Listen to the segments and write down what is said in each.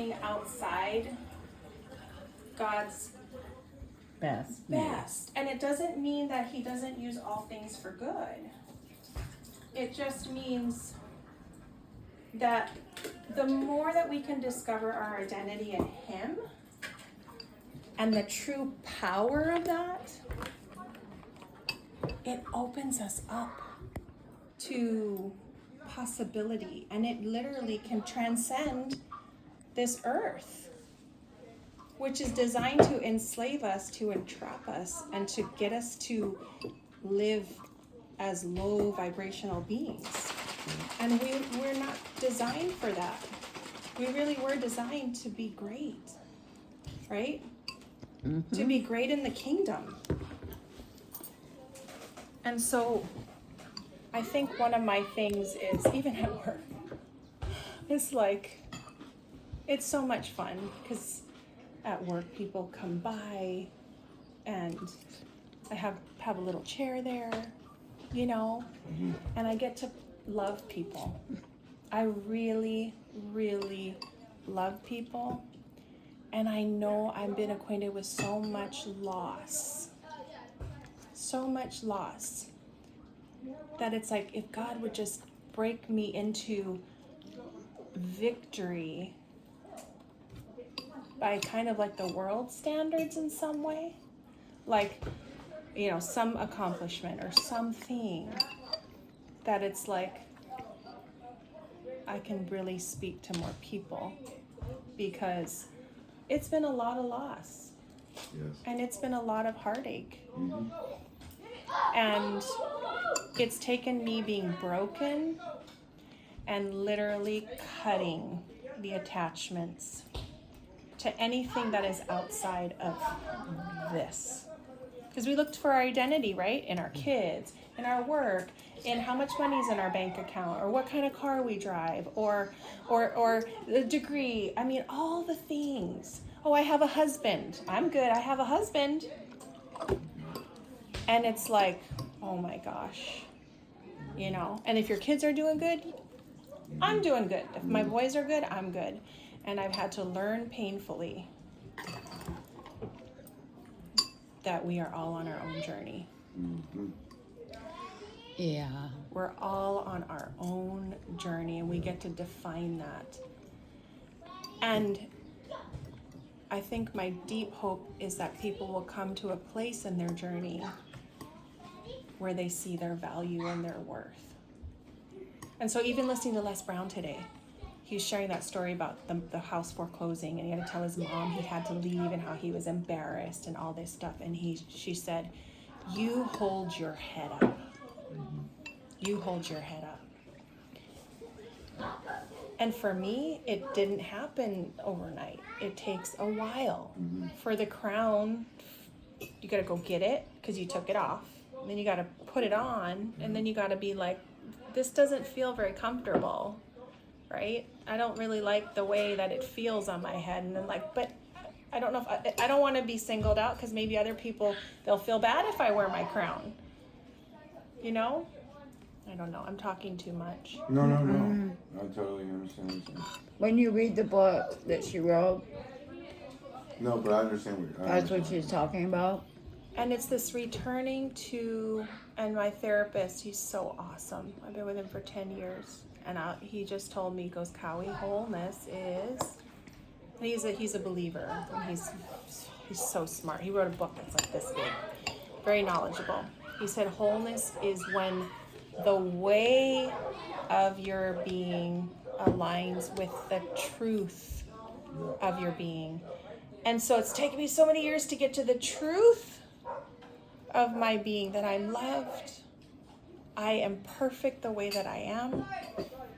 being outside God's best. And it doesn't mean that he doesn't use all things for good. It just means that the more that we can discover our identity in him and the true power of that, it opens us up to possibility, and it literally can transcend this earth, which is designed to enslave us, to entrap us, and to get us to live as low vibrational beings. And we're not designed for that. We really were designed to be great, right? Mm-hmm. To be great in the kingdom. And so I think one of my things is, even at work, it's like, it's so much fun because at work people come by and I have a little chair there, you know, and I get to love people. I really, really love people. And I know I've been acquainted with so much loss, that it's like, if God would just break me into victory by kind of like the world standards in some way, like, you know, some accomplishment or something, that it's like I can really speak to more people, because it's been a lot of loss. Yes. And it's been a lot of heartache. Mm-hmm. And it's taken me being broken and literally cutting the attachments to anything that is outside of this. Because we looked for our identity, right? In our kids, in our work, in how much money's in our bank account, or what kind of car we drive, or the degree. I mean, all the things. Oh, I have a husband. I'm good. I have a husband. And it's like, oh my gosh, you know. And if your kids are doing good, I'm doing good. If my boys are good, I'm good. And I've had to learn painfully that we are all on our own journey. Mm-hmm. Yeah. We're all on our own journey, and we get to define that. And I think my deep hope is that people will come to a place in their journey where they see their value and their worth. And so even listening to Les Brown today, he was sharing that story about the house foreclosing, and he had to tell his mom he had to leave and how he was embarrassed and all this stuff. And she said, you hold your head up. You hold your head up. And for me, it didn't happen overnight. It takes a while. Mm-hmm. For the crown, you got to go get it because you took it off. And then you got to put it on, and then you got to be like, this doesn't feel very comfortable, right? I don't really like the way that it feels on my head. And then like, but I don't know if I don't want to be singled out, because maybe other people, they'll feel bad if I wear my crown, you know? I don't know. I'm talking too much. No. I totally understand what you're saying. When you read the book that she wrote, no, but I understand that's what she's talking about. And it's this returning to, and my therapist, he's so awesome. I've been with him for 10 years. And he just told me, he goes, Cowie, wholeness is, and he's a believer. And he's so smart. He wrote a book that's like this big, very knowledgeable. He said wholeness is when the way of your being aligns with the truth of your being. And so it's taken me so many years to get to the truth of my being, that I'm loved. I am perfect the way that I am.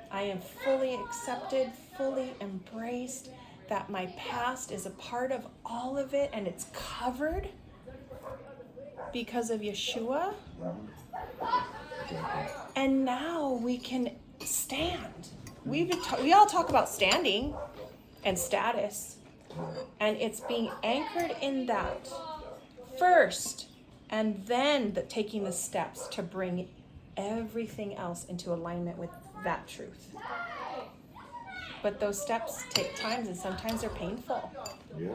I am fully accepted, fully embraced, that my past is a part of all of it, and it's covered because of Yeshua. And now we can stand. We all talk about standing and status, and it's being anchored in that first, and then taking the steps to bring everything else into alignment with that truth. but those steps take time, and sometimes they're painful. Yeah.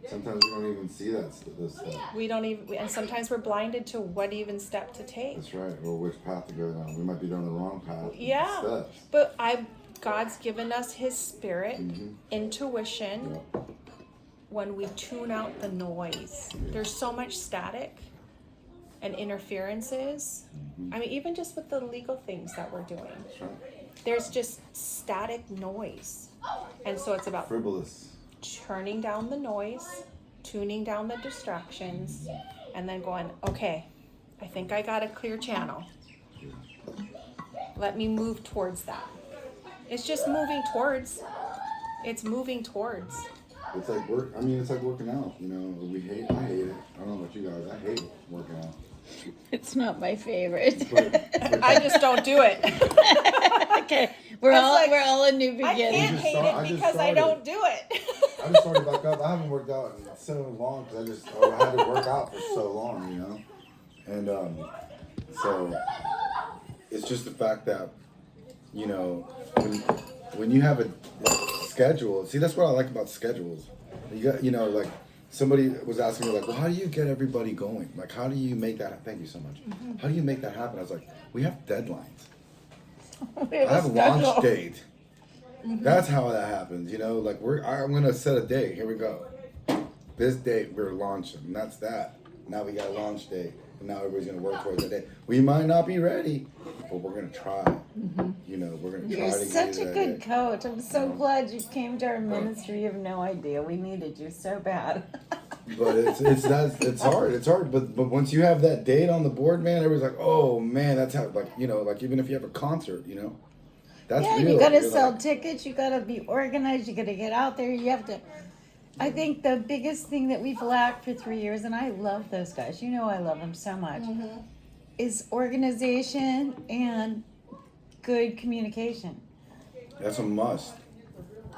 Sometimes we don't even see those stuff. We don't even, and sometimes we're blinded to what even step to take. That's right. Or which path to go down. We might be down the wrong path. Yeah. Steps. But God's given us His Spirit, Mhm. intuition. Yeah. When we tune out the noise, there's so much static and interferences. I mean, even just with the legal things that we're doing, That's right. there's just static noise. And so it's about Frivolous. turning down the noise, tuning down the distractions, and then going, okay, I think I got a clear channel. Let me move towards that. It's just moving towards. It's moving towards. It's like work. I mean, it's like working out. You know, I hate it. I don't know about you guys. I hate working out. It's not my favorite. But I just don't do it. Okay, we're It's all like, we're all a new I beginning. can't just hate start- I it just because I started. don't do it. I just started back up. I haven't worked out in so long because I had to work out for so long, you know. And so it's just the fact that, you know, when you have a schedule. See, that's what I like about schedules. You got, you know, like somebody was asking me like, well, how do you get everybody going? Like, how do you make that? Thank you so much. How do you make that happen? I was like, we have deadlines. We I have a schedule. launch date. That's how that happens, you know. Like I'm gonna set a date. Here we go. This date we're launching, and that's that. Now we got a launch date, and now everybody's gonna work towards that day. We might not be ready, but we're gonna try. You know, we're gonna try You're to such get a that good day. coach. I'm so glad you came to our ministry. You have no idea. We needed you so bad. But it's hard. It's hard. But once you have that date on the board, man, everybody's like, oh man, that's how. Like, you know, like even if you have a concert, you know, that's yeah, real. you gotta You're sell like, tickets. You gotta be organized. You gotta get out there. You have to. I think the biggest thing that we've lacked for 3 years, and I love those guys. You know, I love them so much, is organization and good communication. That's a must.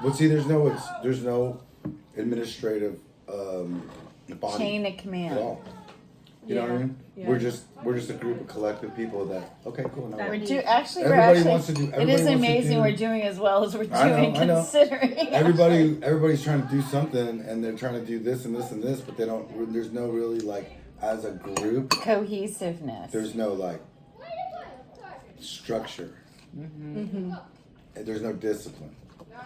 But see, there's no administrative body Chain of at command. all. You know what I Yeah, mean? yeah. We're just a group of collective people that cool. Now That we're- means- We're Everybody wants to do- It everybody is wants to amazing do- we're doing as well as we're doing, I know. considering. everybody's trying to do something and they're trying to do this and this and this, but they don't. There's no really like as a group. Cohesiveness. There's no like structure. Mm-hmm. And there's no discipline.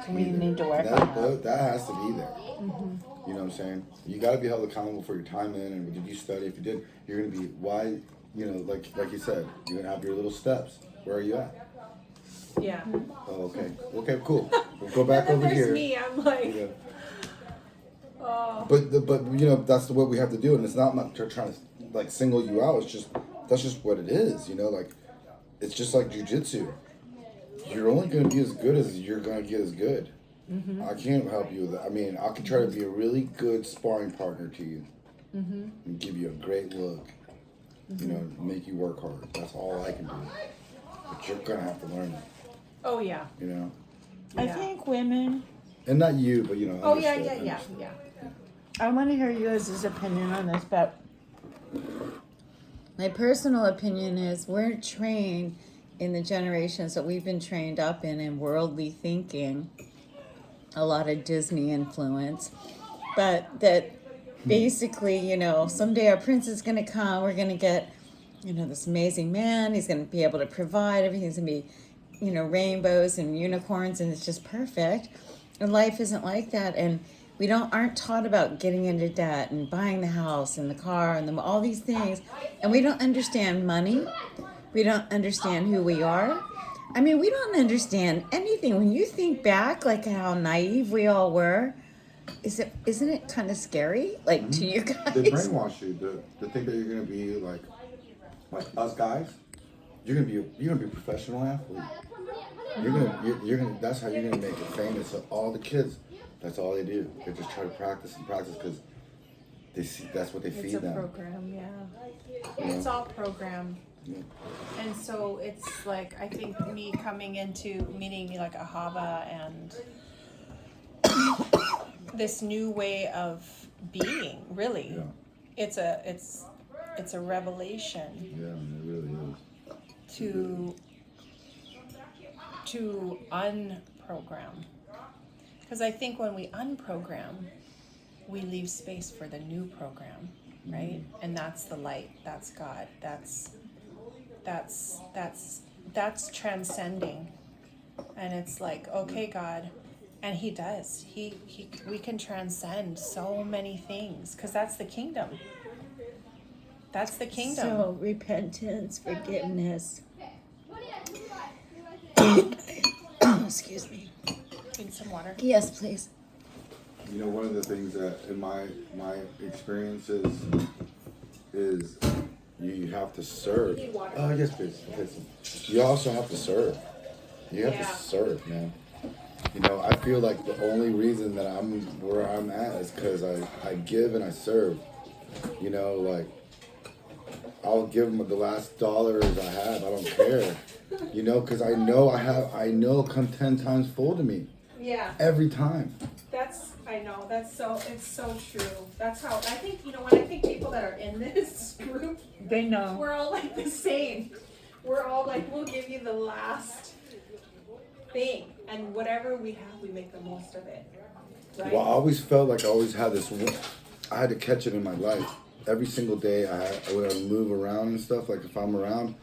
we need to work That, on that. that has to be there. You know what I'm saying? You got to be held accountable for your time in. And did you study? If you did, you're gonna be why. You know, like you said, you're gonna have your little steps. Where are you at? Yeah. Oh, okay. Okay, cool. We'll go back And then over there's here. me. I'm like, Yeah. oh. But you know that's what we have to do, and it's not trying to like single you out. It's just that's just what it is. You know, like it's just like jujitsu. You're only gonna be as good as you're gonna get as good. I can't help you with that. I mean, I can try to be a really good sparring partner to you and give you a great look. You know, make you work hard. That's all I can do. But you're gonna have to learn that. Oh yeah. You know, I Yeah. think women. and not you, but you know. Oh yeah, understood, yeah, understood. yeah. I want to hear you guys' opinion on this, but my personal opinion is we're trained in the generations that we've been trained up in worldly thinking, a lot of Disney influence, but that basically, you know, someday our prince is going to come, we're going to get, you know, this amazing man, he's going to be able to provide, everything's going to be, you know, rainbows and unicorns, and it's just perfect. And life isn't like that, and we aren't taught about getting into debt and buying the house and the car and all these things, and we don't understand money. We don't understand who we are. I mean, we don't understand anything. When you think back, like how naive we all were, isn't it kind of scary? Like to you guys? They brainwash you to think that you're gonna be like us guys. You're gonna be a professional athlete. You're gonna that's how you're gonna make it famous. So all the kids, that's all they do. They just try to practice because they see that's what they It's feed a them. program, yeah. You It's know? all programmed. Yeah. And so it's like, I think me coming into meeting me like Ahava and this new way of being, really. Yeah. It's a revelation Yeah, it really is. to program. Because I think when we unprogram, we leave space for the new program, right? And that's the light. That's God. That's transcending. And it's like, okay, God, and He does. We can transcend so many things because that's the kingdom. That's the kingdom. So repentance, forgiveness. Excuse me. Need some water? Yes, please. You know, one of the things that in my experiences is you have to serve. Oh yes, please. You also have to serve. You have to serve, man. You know, I feel like the only reason that I'm where I'm at is because I give and I serve. You know, like I'll give them the last dollars I have. I don't care. You know, because I know it'll come 10 times full to me. Yeah. Every time. It's so true. That's how, I think, when I think people that are in this group, They know. we're all like the same. We're all like, we'll give you the last thing. And whatever we have, we make the most of it. Right? Well, I always felt like I always had this. I had to catch it in my life. Every single day, I would move around and stuff. Like if I'm around,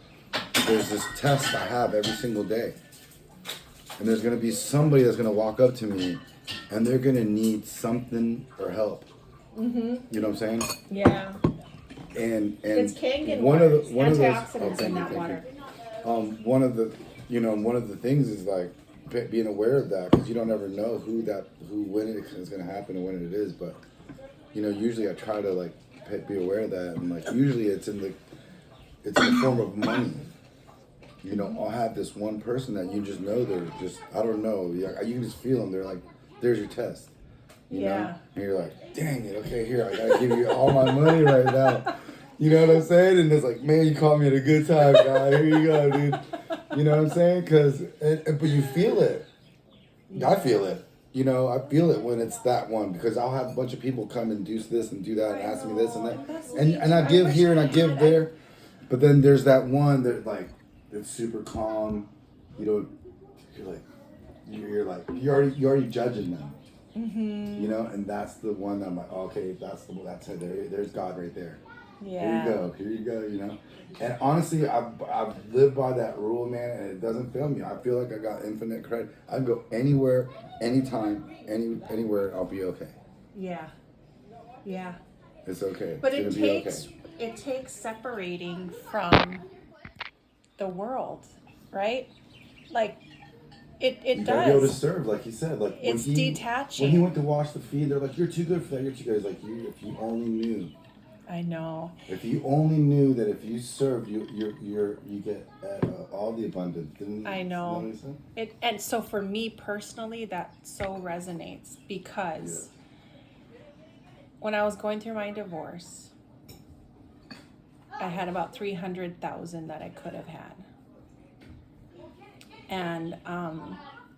there's this test I have every single day, and there's gonna be somebody that's gonna walk up to me, and they're gonna need something or help. Mm-hmm. You know what I'm saying? Yeah. And It's Kangen one water. of those Antioxidants in that thank water. you. One of the things is like being aware of that, because you don't ever know when it is going to happen and when it is. But usually I try to like be aware of that, and like usually it's in the form of money. I'll have this one person that you just know, they're just, I don't know, you can just feel them. They're like, there's your test. You know? And you're like, dang it, okay, here, I gotta give you all my money right now. You know what I'm saying? And it's like, man, you caught me at a good time, guy. Here you go, dude. You know what I'm saying? But you feel it. I feel it. I feel it when it's that one, because I'll have a bunch of people come and do this and do that and ask me this and that. And I give here and I give there. But then there's that one that like, it's super calm. You're already judging them. Mm-hmm. And that's the one that I'm like, okay, that's it. There's God right there. Yeah. Here you go. And honestly, I've lived by that rule, man, and it doesn't fail me. I feel like I got infinite credit. I can go anywhere, anytime, anywhere. I'll be okay. Yeah. Yeah. It's okay. But it's it takes separating from the world, right? Like it you gotta be able to does. serve, like you said. Like It's detaching. When he went to wash the feet, they're like, "You're too good for that. You're too good." It's like, if you only knew. I know. If you only knew that if you serve, you get all the abundance. I know. And so for me personally, that so resonates, because when I was going through my divorce, I had about $300,000 that I could have had, and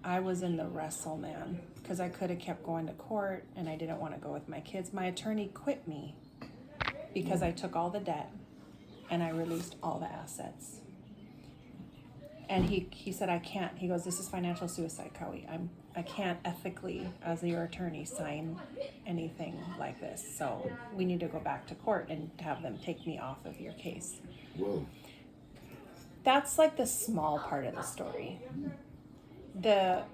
I was in the wrestle, man, because I could have kept going to court, and I didn't want to go with my kids. My attorney quit me because I took all the debt and I released all the assets. And he said, I can't. He goes, this is financial suicide, Cowie. I can't ethically, as your attorney, sign anything like this. So we need to go back to court and have them take me off of your case. Whoa. That's like the small part of the story. The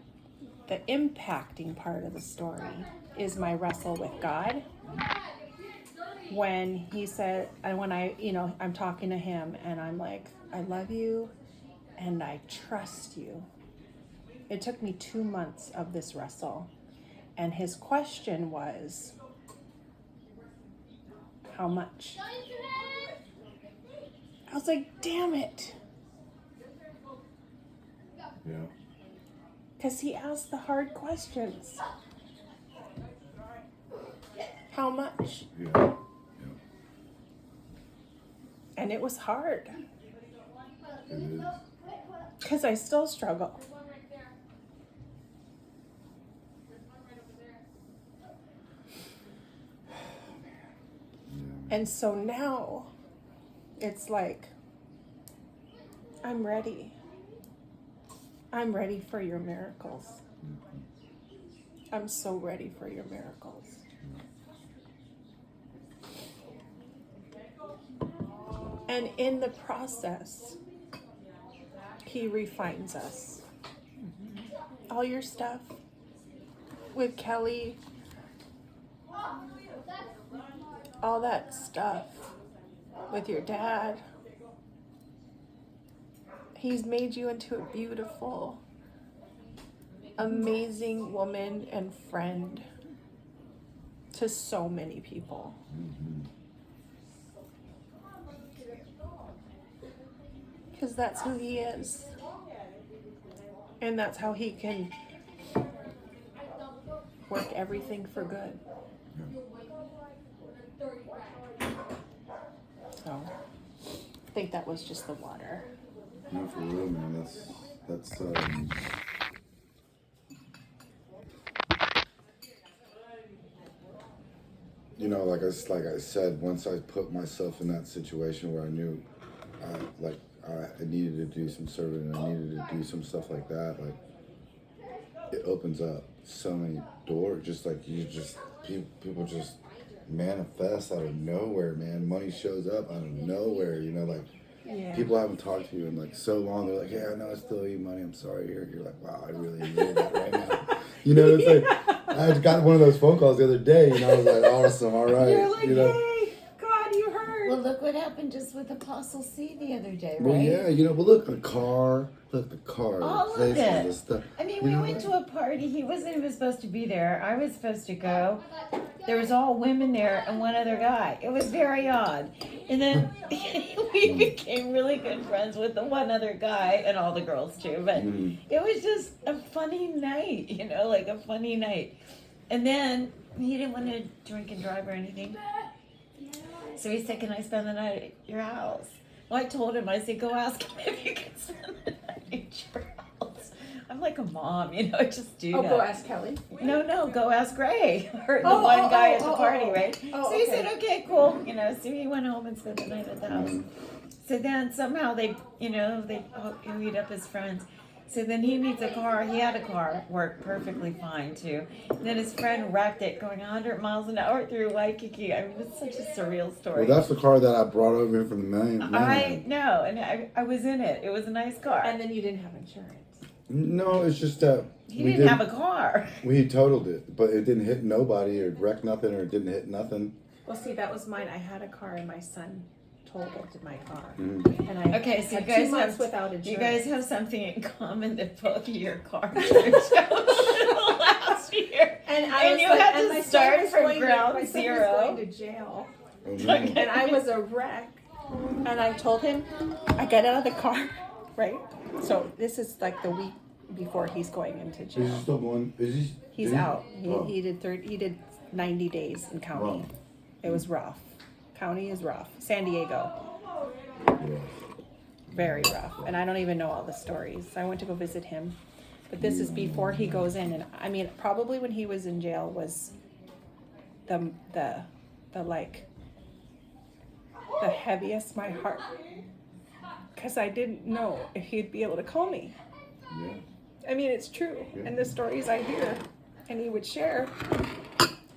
impacting part of the story is my wrestle with God. When he said, and when I'm talking to him and I'm like, I love you and I trust you. It took me 2 months of this wrestle. And his question was, how much? I was like, damn it. Yeah. Because he asked the hard questions. How much? Yeah. And it was hard. It is. Because I still struggle. And so now it's like, I'm ready. I'm ready for your miracles. I'm so ready for your miracles. And in the process, he refines us. All your stuff with Kelly, all that stuff with your dad, he's made you into a beautiful, amazing woman and friend to so many people. Because that's who he is. And that's how he can work everything for good. So, I think that was just the water. No, for real, man. That's you know, like I said, once I put myself in that situation where I knew, I needed to do some serving and I needed to do some stuff like that, like it opens up so many doors. Just like people just manifest out of nowhere, man. Money shows up out of nowhere. You know, like people haven't talked to you in like so long. They're like, yeah, I know I still owe you money. I'm sorry. You're like, wow, I really need that right now. You know, it's like I got one of those phone calls the other day, and I was like, awesome, all right. You're like, you know? hey, God, you heard. Well, look what happened just with Apostle C the other day, right? Well, yeah, you know, but look, the car, All the of places, it. the stuff. I mean, You we know, went to a party. He wasn't even supposed to be there. I was supposed to go. There was all women there and one other guy. It was very odd. And then we became really good friends with the one other guy and all the girls too. But it was just a funny night, you know, like a funny night. And then he didn't want to drink and drive or anything. So he said, can I spend the night at your house? Well, I told him, I said, go ask him if you can spend the night at your house. I'm like a mom, you know, just do that. Go ask Kelly. No, go ask Gray, or the one guy at the party, right? Oh, So he okay. said, okay, cool, you know, so he went home and spent the night at the house. So then somehow they meet up as friends. So then he needs a car. He had a car, worked perfectly fine too. And then his friend wrecked it going 100 miles an hour through Waikiki. I mean, it's such a surreal story. Well, that's the car that I brought over here from the main. I know, and I was in it. It was a nice car. And then you didn't have insurance. No, it's just that He didn't have a car. We totaled it, but it didn't hit nobody or wreck nothing or it didn't hit nothing. Well, see, that was mine. I had a car and my son totaled my car. Mm-hmm. And I Okay, so had you guys 2 months have without insurance. You guys have something in common that both of your cars totaled last year. And you had and to my start son was from going ground my son was zero. going to jail. Oh, no. Okay. And I was a wreck. And I told him, I got out of the car, right? So this is like the week before he's going into Is he jail. still going? He's is he? out. Oh. He did 90 days in county. Wow. It was rough. County is rough. San Diego, Yeah. very rough. And I don't even know all the stories. I went to go visit him. But this is before he goes in. And I mean, probably when he was in jail was the heaviest my heart. Because I didn't know if he'd be able to call me. Yeah. I mean, it's true. Yeah. And the stories I hear and he would share,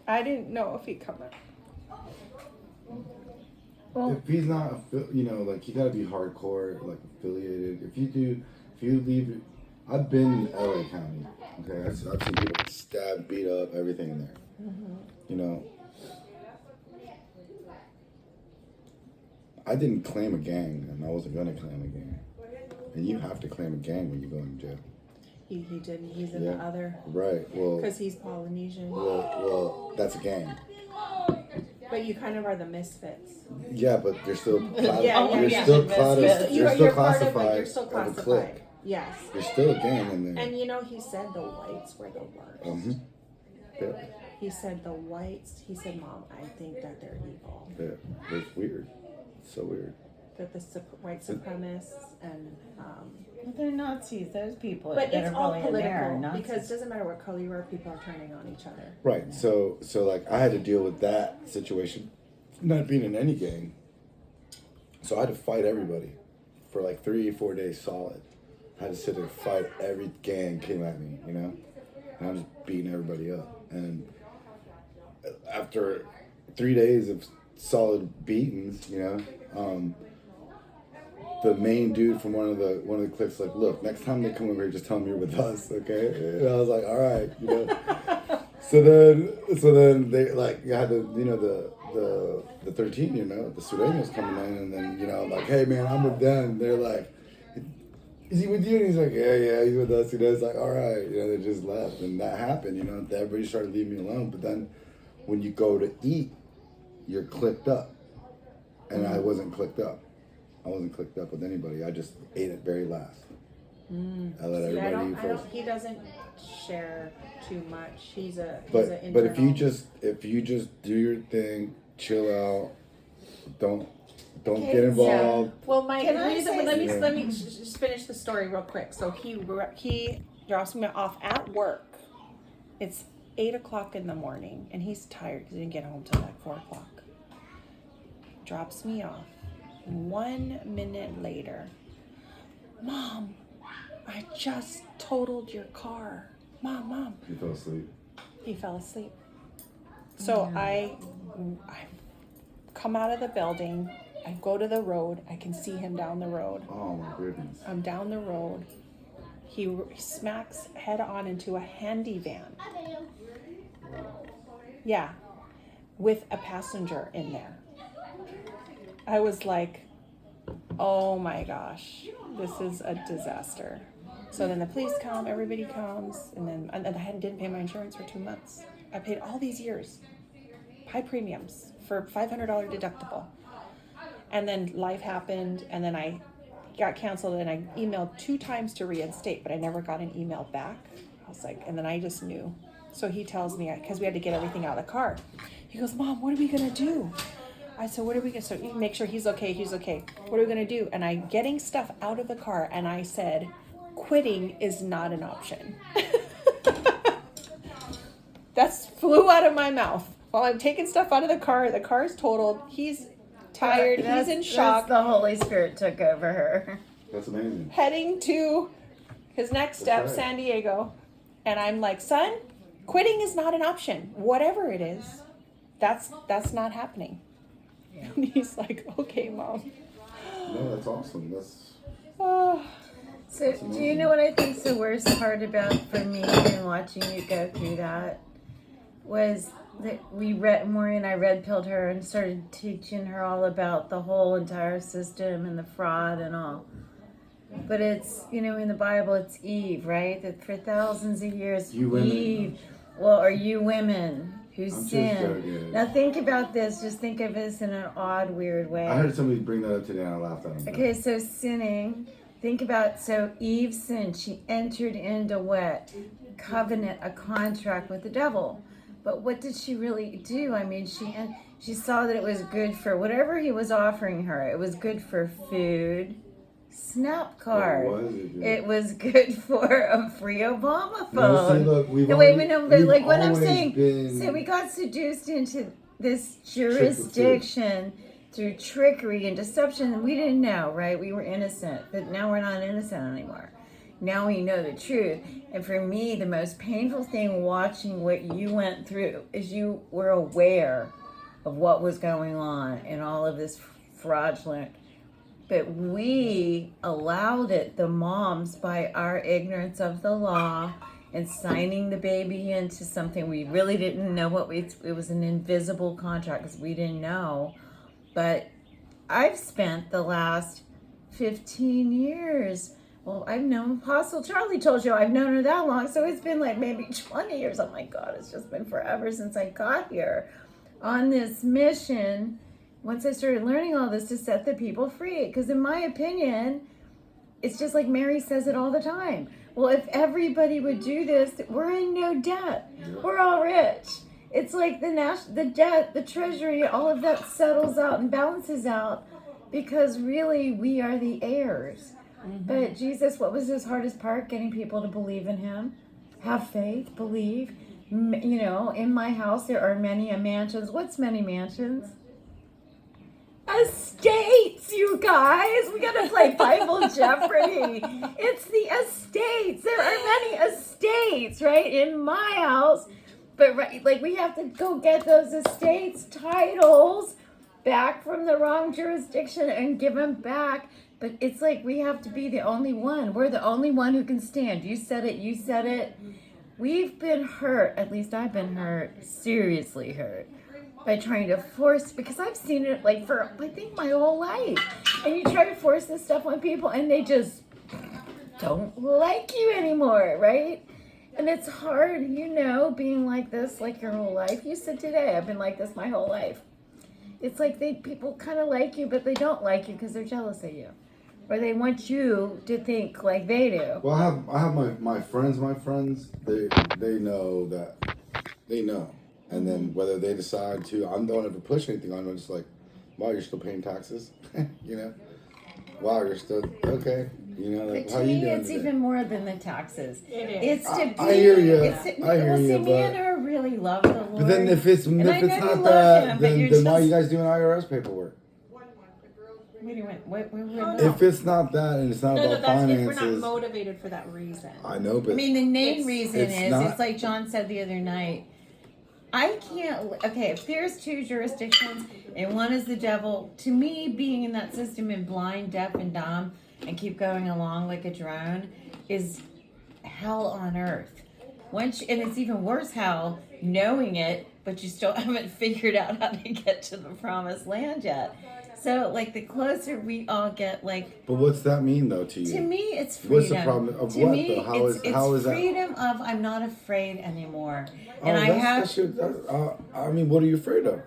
I didn't know if he'd come up. If he's not, you know, like you gotta be hardcore, like affiliated. If you leave, I've been in LA County. Okay, I've seen people get stabbed, beat up, everything in there. Mm-hmm. You know, I didn't claim a gang, and I wasn't gonna claim a gang. And you have to claim a gang when you go in jail. He didn't. He's in the Yeah. other. Right. Well. Because he's Polynesian. Well, that's a gang. But you kind of are the misfits. Yeah, but you're still Yeah, you're yeah. still Misfits. you're still part of it. classified You're still as a classified. clique. Yes. You're still a gang in there. And you know, he said the whites were the worst. Mm-hmm. Yeah, He said the whites. He said, "Mom, I think that they're evil. yeah. It's weird. It's so weird. That the white supremacists and." Well, they're Nazis. Those people But that it's are all really in there are political Nazis. because it doesn't matter what color you are. People are turning on each other. Right. So like I had to deal with that situation, not being in any gang. So I had to fight everybody for like 3 or 4 days solid. I had to sit there and fight every gang came at me, you know. and I'm just beating everybody up. And after 3 days of solid beatings, the main dude from one of the cliques like, look, next time they come over here, just tell them you're with us, okay? And I was like, all right, So then they like had the 13, the Sureños coming in, and then I'm like, hey man, I'm with them. They're like, is he with you? And he's like, yeah, he's with us. It's like, all right, they just left, and that happened. Everybody started leaving me alone. But then when you go to eat, you're clicked up, and I wasn't clicked up. I wasn't clicked up with anybody. I just ate it very last. I let everybody eat first. He doesn't share too much. He's a But if internal. you just do your thing, chill out, don't get involved. Well, my Can I reason. say Let me just finish the story real quick. So he drops me off at work. It's 8:00 in the morning, and he's tired because he didn't get home till like 4:00. Drops me off. 1 minute later, Mom, I just totaled your car. Mom. You fell asleep. He fell asleep. So I come out of the building. I go to the road. I can see him down the road. Oh my goodness. I'm down the road. He smacks head on into a handy van. Yeah, with a passenger in there. I was like, oh my gosh, this is a disaster. So then the police come, everybody comes, and I didn't pay my insurance for 2 months. I paid all these years, high premiums for $500 deductible. And then life happened, and then I got canceled, and I emailed 2 times to reinstate, but I never got an email back. I was like, and then I just knew. So he tells me, because we had to get everything out of the car. He goes, Mom, what are we gonna do? I said, what are we gonna, so you make sure he's okay. What are we gonna do? And I'm getting stuff out of the car, and I said, quitting is not an option. That flew out of my mouth. While I'm taking stuff out of the car's totaled. He's tired, he's in shock. The Holy Spirit took over her. That's amazing. Heading to his next step, right. San Diego. And I'm like, son, quitting is not an option. Whatever it is, that's not happening. Yeah. And he's like, okay, Mom. No, that's awesome. So, do you know what I think's the worst part about for me and watching you go through that was that Maury and I red pilled her and started teaching her all about the whole entire system and the fraud and all. But it's, in the Bible, it's Eve, right? That for thousands of years, Eve, or you women who sin. Now think about this. Just think of this in an odd, weird way. I heard somebody bring that up today and I laughed at them. Okay, so sinning. Think about, so Eve sinned. She entered into what? Covenant, a contract with the devil. But what did she really do? I mean, she saw that it was good for whatever he was offering her. It was good for food. Snap card. It was good for a free Obama phone. No, see, look, what I'm saying, so we got seduced into this jurisdiction through trickery and deception, and we didn't know, right? We were innocent, but now we're not innocent anymore. Now we know the truth. And for me, the most painful thing watching what you went through is you were aware of what was going on and all of this fraudulent. But we allowed it, the moms, by our ignorance of the law and signing the baby into something we really didn't know it was an invisible contract because we didn't know. But I've spent the last 15 years, well, I've known Apostle Charlie told you I've known her that long, so it's been like maybe 20 years. Oh my God, it's just been forever since I got here on this mission. Once I started learning all this to set the people free, because in my opinion, it's just like Mary says it all the time. Well, if everybody would do this, we're in no debt. We're all rich. It's like the debt, the treasury, all of that settles out and balances out because really we are the heirs. Mm-hmm. But Jesus, what was his hardest part? Getting people to believe in him, have faith, believe. In my house there are many mansions. What's many mansions? estates, you guys. We gotta play Bible Jeopardy. It's the estates. There are many estates, right, in my house. But right, like we have to go get those estates titles back from the wrong jurisdiction and give them back. But it's like we have to be the only one. We're the only one who can stand. You said it. You said it. We've been hurt. At least I've been hurt. Seriously hurt. By trying to force, because I've seen it like for I think my whole life, and you try to force this stuff on people and they just don't like you anymore, right? And it's hard, being like this like your whole life. You said today I've been like this my whole life. It's like people kind of like you, but they don't like you because they're jealous of you, or they want you to think like they do. Well, I have my friends. My friends, they know that they know. And then whether they decide to, I don't ever push anything on them. I'm just like, wow, you're still paying taxes, Wow, you're still okay, Like, But how to you me, doing it's today? even more than the taxes. It is. It's to be. I hear you. It's to, I hear well, you, see, me but- and her really love the Lord. But then if it's I know not you that, love him, but you're then why are you just- guys doing IRS paperwork? Wait a minute. What, Oh, no. If it's not that and it's not No, about that's if we're not finances, motivated for that reason. I know, but I mean, the main It's- reason it's is, not- it's like John said the other night. I can't, okay, if there's two jurisdictions and one is the devil, to me, being in that system and blind, deaf, and dumb and keep going along like a drone is hell on earth. And it's even worse hell knowing it, but you still haven't figured out how to get to the promised land yet. So, like, the closer we all get, like, but what's that mean though to you? to me, it's freedom. What's the problem of to what me, though? How is that? freedom of I'm not afraid anymore, Oh, and I have I mean, what are you afraid of?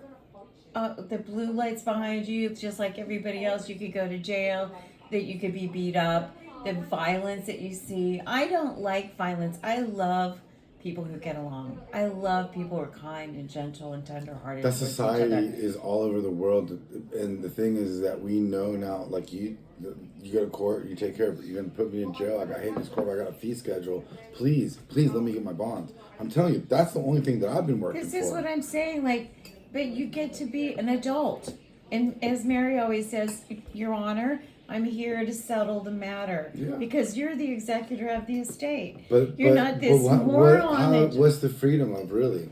the blue lights behind you, just like everybody else. You could go to jail, that you could be beat up, the violence that you see. I don't like violence. I love people who get along. I love people who are kind and gentle and tenderhearted. That towards each society other. is all over the world, and the thing is that we know now. Like you go to court, you take care of it. You're gonna put me in jail. Like, I hate this court. I got a fee schedule. Please let me get my bonds. I'm telling you, that's the only thing that I've been working This for. is what I'm saying, like, but you get to be an adult. And as Mary always says, Your Honor, I'm here to settle the matter. Yeah. Because you're the executor of the estate. But You're not this moron. what's the freedom of really?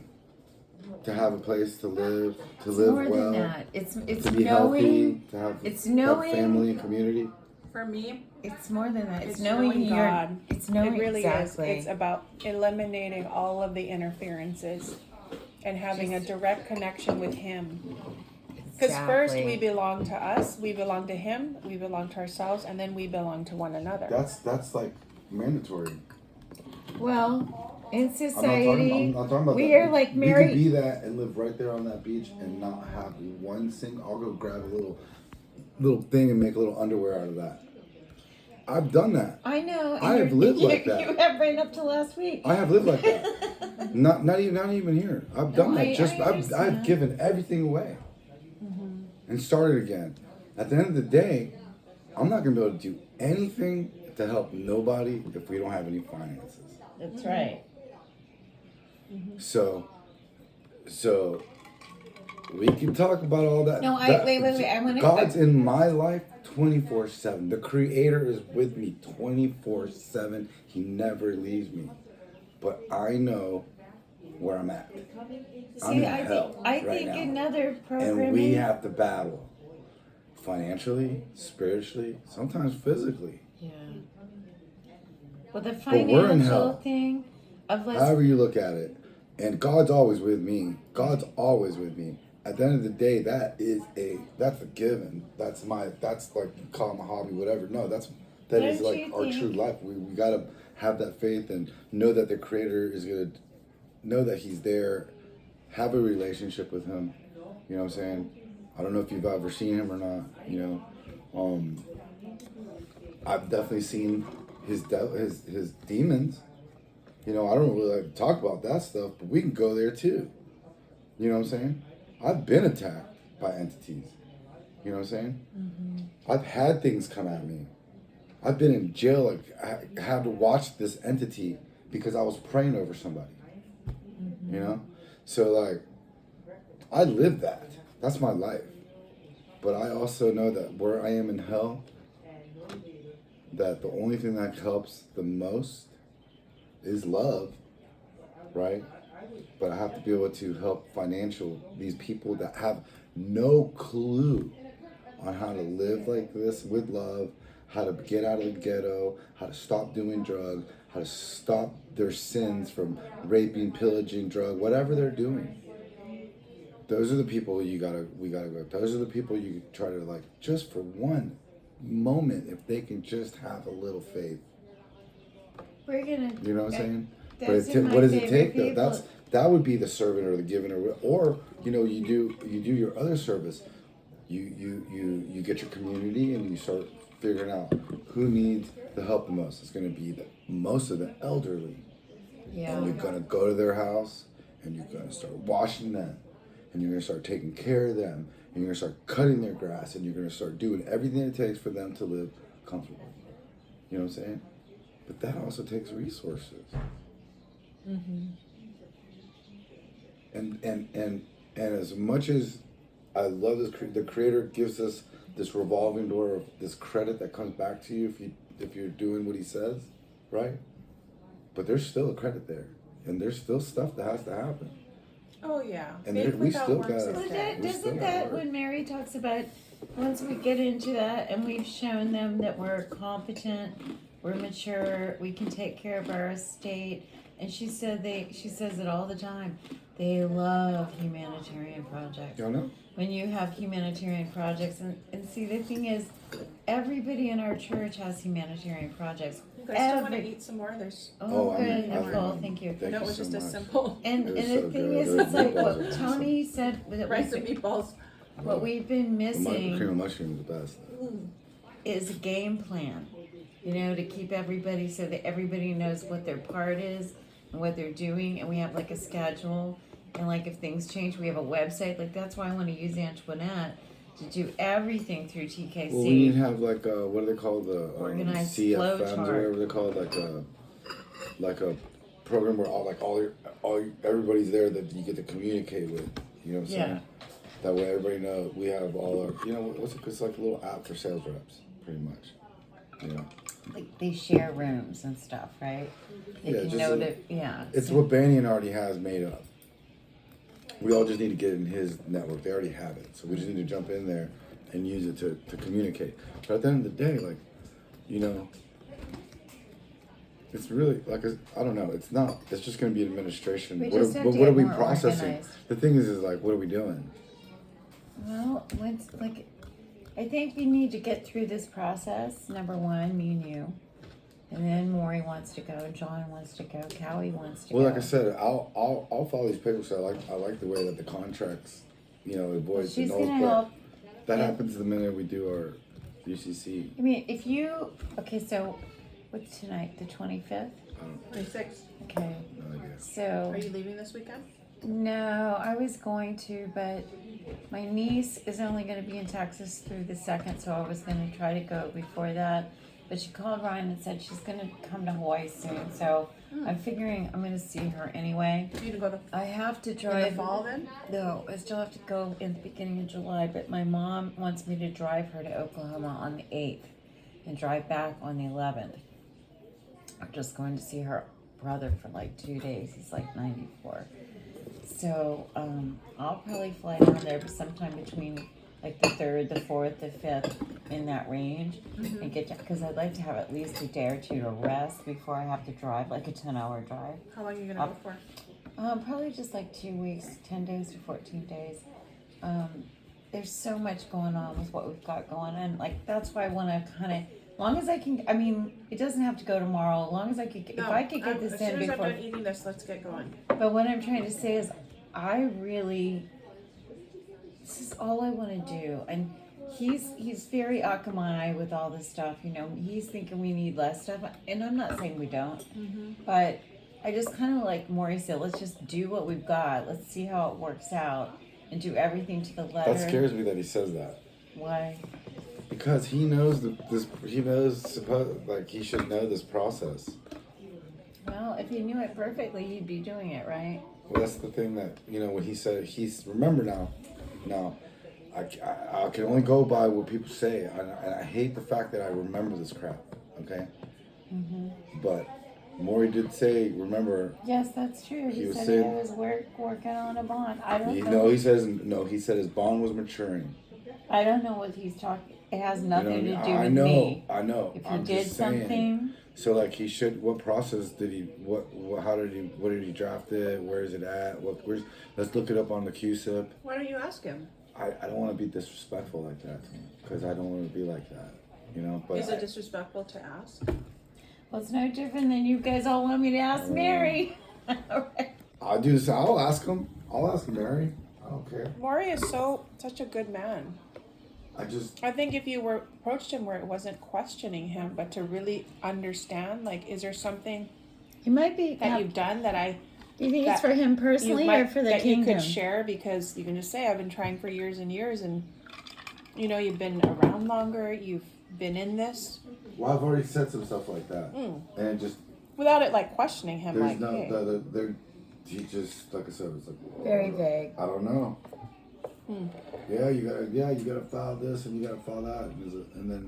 To have a place to live, to It's live more well, than that. It's to be knowing. healthy, to have It's have knowing. family and community. For me, It's more than that. It's, it's knowing you're. God. It's knowing it really exactly. is. It's about eliminating all of the interferences and having a direct connection with Him. Because first Exactly. we belong to us, we belong to Him, we belong to ourselves, and then we belong to one another. That's like mandatory. Well, in I'm society, not talking about we that. are like We Mary. could be that and live right there on that beach and not have one single. I'll go grab a little thing and make a little underwear out of that. I've done that. I know. and I have you're- lived like that. You have right up to last week. I have lived like that. not even here. I've done No, that. I've understand. given everything away and started again. At the end of the day, I'm not gonna be able to do anything to help nobody if we don't have any finances. That's right. So we can talk about all that. No, wait. I wanna- God's in my life 24/7. The Creator is with me 24/7. He never leaves me. But I know where I'm at. I'm See, in I hell think right now. another programming. And we have to battle financially, spiritually, sometimes physically. Yeah. Well, the we're in financial hell. thing of let's. However you look at it. And God's always with me. God's always with me. At the end of the day, that's a given. That's like you call it my hobby, whatever. No, that is Don't like you our think- true life. We gotta have that faith and know that the Creator is gonna know that He's there. Have a relationship with Him. You know what I'm saying? I don't know if you've ever seen Him or not. I've definitely seen his demons. I don't really like to talk about that stuff, but we can go there too. You know what I'm saying? I've been attacked by entities. You know what I'm saying? Mm-hmm. I've had things come at me. I've been in jail. Like, I had to watch this entity because I was praying over somebody. Mm-hmm. So, like, I live that. That's my life. But I also know that where I am in hell, that the only thing that helps the most is love, right? But I have to be able to help these people that have no clue on how to live like this with love, how to get out of the ghetto, how to stop doing drugs, how to stop their sins from raping, pillaging, whatever they're doing. Those are the people we gotta go. Those are the people you try to like, just for one moment, if they can just have a little faith. We're gonna. You know what I'm saying? Those But are my what does it favorite take though? people. That would be the servant or the given, or you know, you do your other service. You get your community and you start figuring out who needs the help the most. It's going to be most of the elderly. Yeah. And you're going to go to their house and you're going to start washing them and you're going to start taking care of them and you're going to start cutting their grass and you're going to start doing everything it takes for them to live comfortably. You know what I'm saying? But that also takes resources. Mm-hmm. And as much as I love this, the Creator gives us this revolving door of this credit that comes back to you if you're doing what He says, right? But there's still a credit there, and there's still stuff that has to happen. Oh yeah. And Faith we without still works gotta- is Well, dead. We still doesn't gotta that work. when Mary talks about once we get into that and we've shown them that we're competent, we're mature, we can take care of our estate, and she says it all the time. They love humanitarian projects. Y'all know? When you have humanitarian projects, and see the thing is, everybody in our church has humanitarian projects. You guys still want to Every- eat some more? There's. Oh, I'm- good, I'm- Nicole, thank you. I Thank know it you was so just as much. simple. And It was the so thing good. is, Those it's like meatballs what are awesome. Tony said that Rice and meatballs. what we've been The cream missing of mushroom is the best. is a game plan, you know, to keep everybody so that everybody knows what their part is and what they're doing, and we have like a schedule, and like if things change, we have a website. Like that's why I want to use Antoinette to do everything through TKC. Well, we need to have like what do they call the Organized flow CFMs chart. or whatever they're called, like a program where everybody's there that you get to communicate with. You know what I'm Yeah. saying? That way everybody knows we have all our, you know, what's it? It's like a little app for sales reps, pretty much. You know, Like they share rooms and stuff, right? They Yeah, can just know a- that, yeah. it's so- what Banyan already has made up. We all just need to get in his network. They already have it, so we just need to jump in there and use it to communicate. But at the end of the day, like, you know, it's really like I don't know. It's not. It's just going to be administration. We What just are, have but to what get are we more processing? organized. The thing is like, what are we doing? Well, I think we need to get through this process. Number one, me and you. And then Maury wants to go, John wants to go, Cowie wants to Well, go. like I said, I'll follow these papers. I like the way that the contracts, you know, avoids the She's nulls, gonna but help. that Yeah. happens the minute we do our UCC. I mean, if you, okay, so what's tonight, the 25th? 26. Okay, No idea. so, Are you leaving this weekend? no, I was going to, but my niece is only gonna be in Texas through the 2nd, so I was gonna try to go before that. But she called Ryan and said she's gonna come to Hawaii soon, so I'm figuring I'm gonna see her anyway. You can go to I have to in the drive. fall then? No, I still have to go in the beginning of July, but my mom wants me to drive her to Oklahoma on the 8th and drive back on the 11th. I'm just going to see her brother for like 2 days. He's like 94. So I'll probably fly down there sometime between like the 3rd, the 4th, the 5th, in that range, and get to, because I'd like to have at least a day or two to rest before I have to drive, like a 10-hour drive. How long are you gonna go for? Probably just like 2 weeks, 10 days to 14 days. There's so much going on with what we've got going on. Like, that's why I want to kind of, as long as I can, I mean, it doesn't have to go tomorrow. As long as I could, if I could get this as in soon as before. I'm done eating this, let's get going. But what I'm trying to say is, this is all I want to do. And he's very Akamai with all this stuff, you know. He's thinking we need less stuff, and I'm not saying we don't, but I just kind of like Maury said, let's just do what we've got. Let's see how it works out and do everything to the letter. That scares me that he says that. Why? Because he knows like he should know this process. Well, if he knew it perfectly, he'd be doing it, right? Well, that's the thing that, you know, when he said, remember now, I can only go by what people say, and I hate the fact that I remember this crap. Okay. But Maury did say, remember. Yes, that's true. He He was said saying- he was working on a bond. I don't He, know. no, he says no. He said his bond was maturing. I don't know what he's talking. It has nothing You know, to do I with know, me. I know. If he I'm did just saying. something, So like he should. What process did he? What? How did he? What did he draft it? Where is it at? Where's? Let's look it up on the QSIP. Why don't you ask him? I don't want to be disrespectful like that because I don't want to be like that. You know. But Is it disrespectful to ask? well, it's no different than you guys all want me to ask Mary. Alright. I'll do this. I'll ask him. I'll ask him, Mary. I don't care. Maury is such a good man. I think if you approached him where it wasn't questioning him, but to really understand, like, is there something He might be. that you've done that Do you think it's that for him you personally might, or for the that kingdom? you could share? Because you can just say, I've been trying for years and years, and you know, you've been around longer, you've been in this, Well, I've already said some stuff like that, and it just without it like questioning him, there's like, no. hey. He just like I said, it's like Very vague. I don't know. Yeah, you gotta file this and you gotta file that, and then